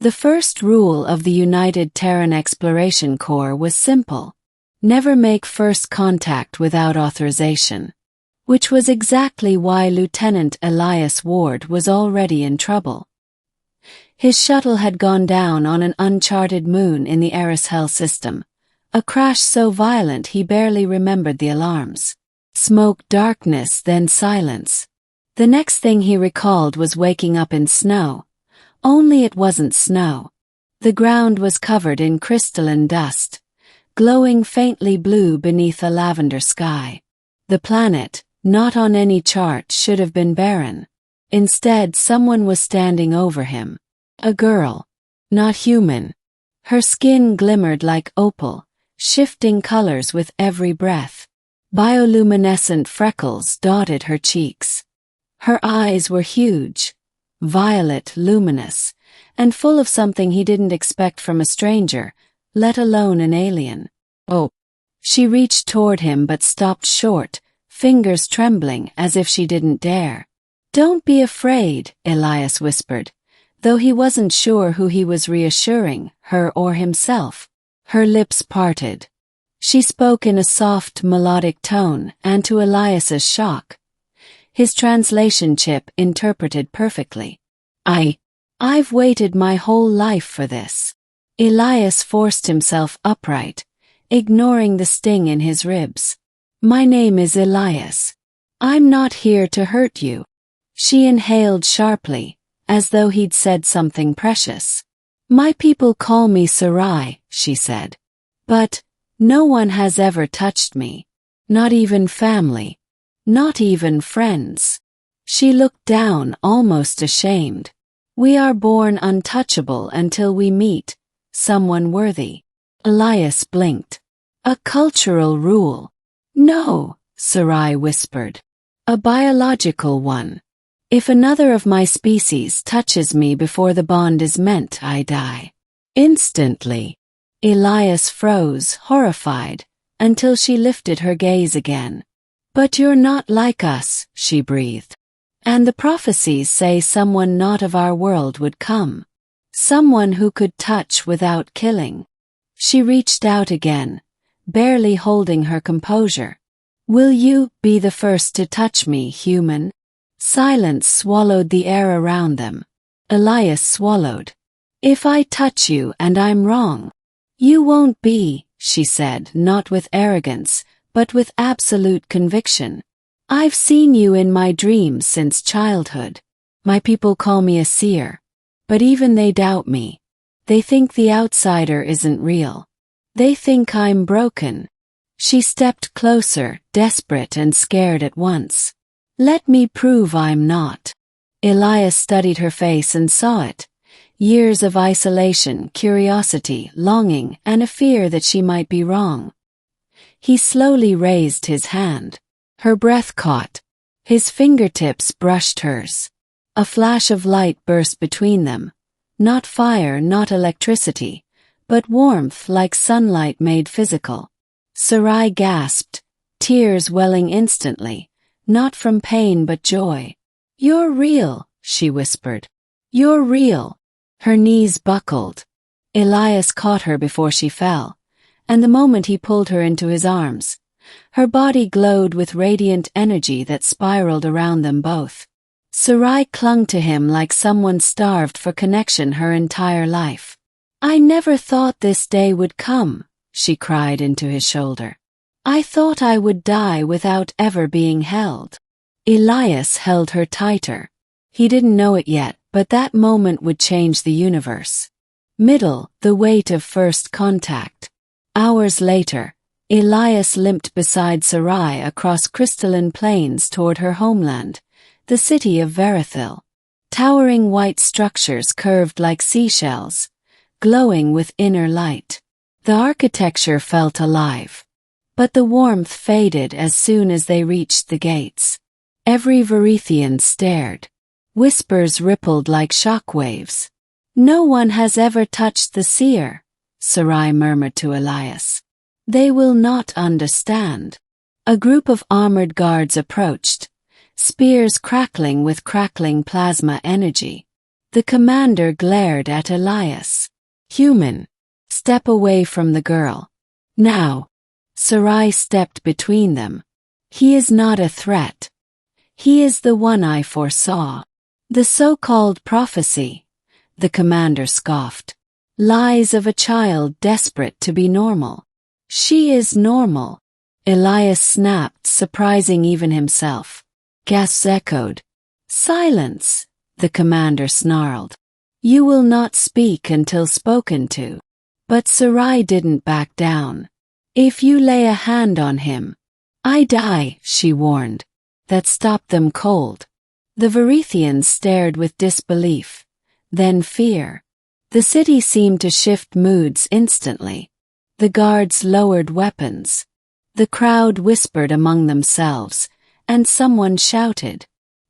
The first rule of the United Terran Exploration Corps was simple: never make first contact without authorization. Which was exactly why Lieutenant Elias Ward was already in trouble. His shuttle had gone down on an uncharted moon in the Eris-Hell system, a crash so violent he barely remembered the alarms. Smoke, darkness, then silence. The next thing he recalled was waking up in snow. Only it wasn't snow. The ground was covered in crystalline dust, glowing faintly blue beneath a lavender sky. The planet, not on any chart, should have been barren. Instead, someone was standing over him. A girl. Not human. Her skin glimmered like opal, shifting colors with every breath. Bioluminescent freckles dotted her cheeks. Her eyes were huge, violet, luminous, and full of something he didn't expect from a stranger, let alone an alien. Oh. She reached toward him but stopped short, fingers trembling as if she didn't dare. "Don't be afraid," Elias whispered, though he wasn't sure who he was reassuring, her or himself. Her lips parted. She spoke in a soft, melodic tone, and to Elias's shock, his translation chip interpreted perfectly. I've waited my whole life for this." Elias forced himself upright, ignoring the sting in his ribs. "My name is Elias. I'm not here to hurt you." She inhaled sharply, as though he'd said something precious. "My people call me Sarai," she said. "But no one has ever touched me. Not even family. Not even friends." She looked down, almost ashamed. "We are born untouchable until we meet someone worthy." Elias blinked. "A cultural rule." "No," Sarai whispered. "A biological one. If another of my species touches me before the bond is meant, I die." Instantly, Elias froze, horrified, until she lifted her gaze again. "But you're not like us," she breathed. "And the prophecies say someone not of our world would come. Someone who could touch without killing." She reached out again, barely holding her composure. "Will you be the first to touch me, human?" Silence swallowed the air around them. Elias swallowed. "If I touch you and I'm wrong." "You won't be," she said, not with arrogance, but with absolute conviction. "I've seen you in my dreams since childhood. My people call me a seer. But even they doubt me. They think the outsider isn't real. They think I'm broken." She stepped closer, desperate and scared at once. "Let me prove I'm not." Elias studied her face and saw it. Years of isolation, curiosity, longing, and a fear that she might be wrong. He slowly raised his hand. Her breath caught. His fingertips brushed hers. A flash of light burst between them. Not fire, not electricity, but warmth like sunlight made physical. Sarai gasped, tears welling instantly. Not from pain but joy. "You're real," she whispered. "You're real." Her knees buckled. Elias caught her before she fell, and the moment he pulled her into his arms, her body glowed with radiant energy that spiraled around them both. Sarai clung to him like someone starved for connection her entire life. "I never thought this day would come," she cried into his shoulder. "I thought I would die without ever being held." Elias held her tighter. He didn't know it yet, but that moment would change the universe. The weight of first contact. Hours later, Elias limped beside Sarai across crystalline plains toward her homeland, the city of Verithil. Towering white structures curved like seashells, glowing with inner light. The architecture felt alive. But the warmth faded as soon as they reached the gates. Every Verithian stared. Whispers rippled like shockwaves. "No one has ever touched the seer," Sarai murmured to Elias. "They will not understand." A group of armored guards approached, spears crackling with crackling plasma energy. The commander glared at Elias. Human. Step away from the girl. Now. Sarai stepped between them. He is not a threat. He is the one I foresaw. The so-called prophecy. The commander scoffed. Lies of a child desperate to be normal. She is normal. Elias snapped, surprising even himself. Gasps echoed. Silence, the commander snarled. You will not speak until spoken to. But Sarai didn't back down. If you lay a hand on him, I die, she warned. That stopped them cold. The Varethians stared with disbelief, then fear. The city seemed to shift moods instantly. The guards lowered weapons. The crowd whispered among themselves, and someone shouted,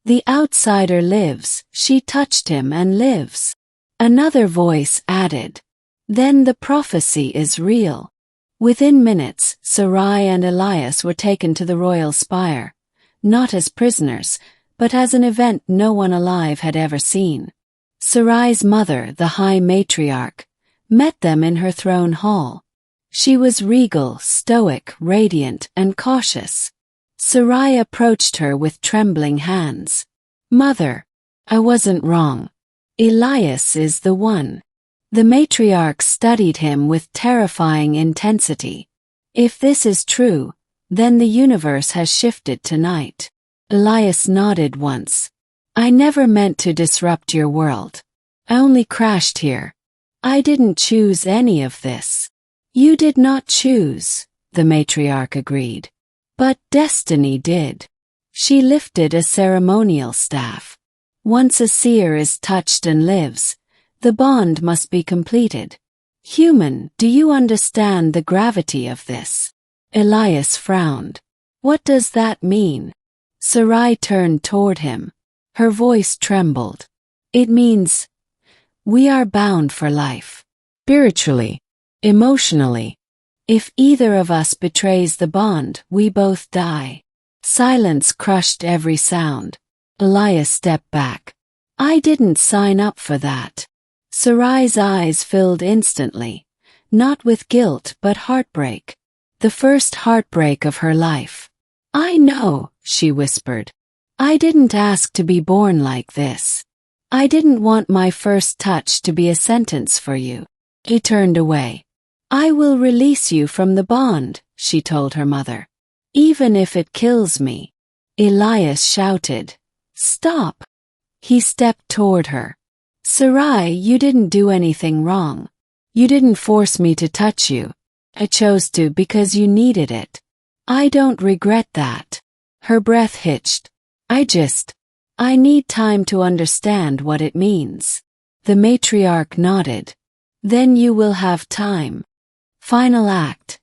The outsider lives, she touched him and lives. Another voice added, Then the prophecy is real. Within minutes, Sarai and Elias were taken to the royal spire, not as prisoners, but as an event no one alive had ever seen. Sarai's mother, the High Matriarch, met them in her throne hall. She was regal, stoic, radiant, and cautious. Sarai approached her with trembling hands. Mother, I wasn't wrong. Elias is the one. The matriarch studied him with terrifying intensity. If this is true, then the universe has shifted tonight. Elias nodded once. I never meant to disrupt your world. I only crashed here. I didn't choose any of this. You did not choose, the matriarch agreed. But destiny did. She lifted a ceremonial staff. Once a seer is touched and lives, the bond must be completed. Human, do you understand the gravity of this? Elias frowned. What does that mean? Sarai turned toward him. Her voice trembled. It means, we are bound for life. Spiritually. Emotionally. If either of us betrays the bond, we both die. Silence crushed every sound. Elias stepped back. I didn't sign up for that. Sarai's eyes filled instantly, not with guilt but heartbreak. The first heartbreak of her life. I know, she whispered. I didn't ask to be born like this. I didn't want my first touch to be a sentence for you. He turned away. I will release you from the bond, she told her mother. Even if it kills me. Elias shouted. Stop. He stepped toward her. Sarai, you didn't do anything wrong. You didn't force me to touch you. I chose to because you needed it. I don't regret that. Her breath hitched. I need time to understand what it means. The matriarch nodded. Then you will have time. Final act.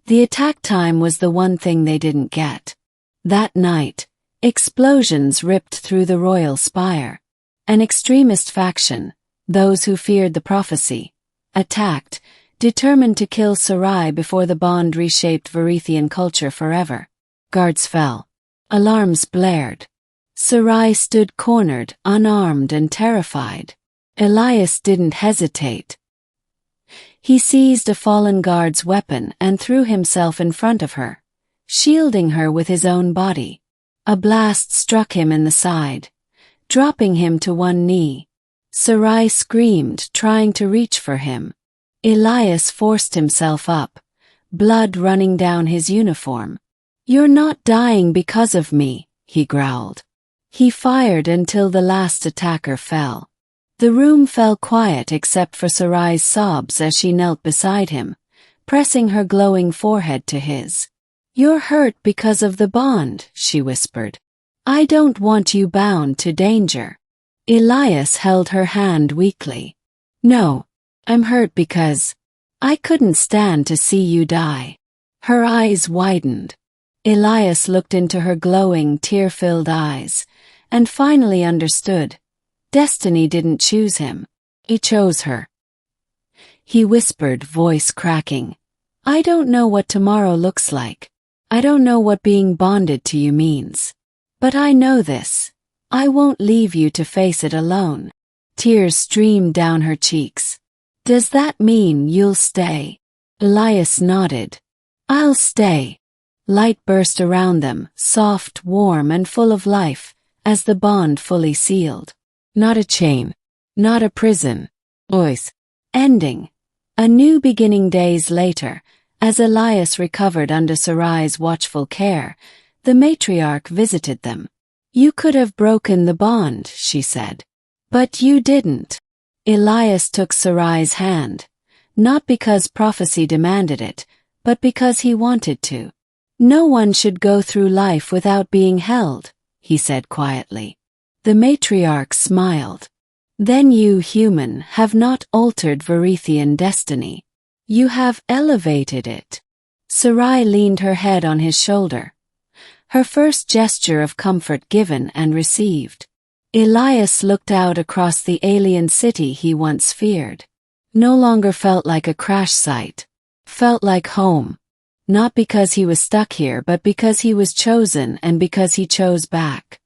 The attack time was the one thing they didn't get. That night, explosions ripped through the royal spire. An extremist faction, those who feared the prophecy, attacked, determined to kill Sarai before the bond reshaped Varethian culture forever. Guards fell. Alarms blared. Sarai stood cornered, unarmed and terrified. Elias didn't hesitate. He seized a fallen guard's weapon and threw himself in front of her, shielding her with his own body. A blast struck him in the side, dropping him to one knee. Sarai screamed, trying to reach for him. Elias forced himself up, blood running down his uniform. You're not dying because of me, he growled. He fired until the last attacker fell. The room fell quiet except for Sarai's sobs as she knelt beside him, pressing her glowing forehead to his. You're hurt because of the bond, she whispered. I don't want you bound to danger. Elias held her hand weakly. No, I'm hurt because I couldn't stand to see you die. Her eyes widened. Elias looked into her glowing, tear-filled eyes, and finally understood. Destiny didn't choose him. He chose her. He whispered, voice cracking. I don't know what tomorrow looks like. I don't know what being bonded to you means. But I know this. I won't leave you to face it alone. Tears streamed down her cheeks. "Does that mean you'll stay?" Elias nodded. "I'll stay." Light burst around them, soft, warm, and full of life, as the bond fully sealed. Not a chain. Not a prison. Ois. Ending. A new beginning days later, as Elias recovered under Sarai's watchful care, the matriarch visited them. "You could have broken the bond," she said. "But you didn't." Elias took Sarai's hand, not because prophecy demanded it, but because he wanted to. "No one should go through life without being held," he said quietly. The matriarch smiled. "Then you, human, have not altered Varithian destiny. You have elevated it." Sarai leaned her head on his shoulder, her first gesture of comfort given and received. Elias looked out across the alien city he once feared. No longer felt like a crash site. Felt like home. Not because he was stuck here, but because he was chosen and because he chose back.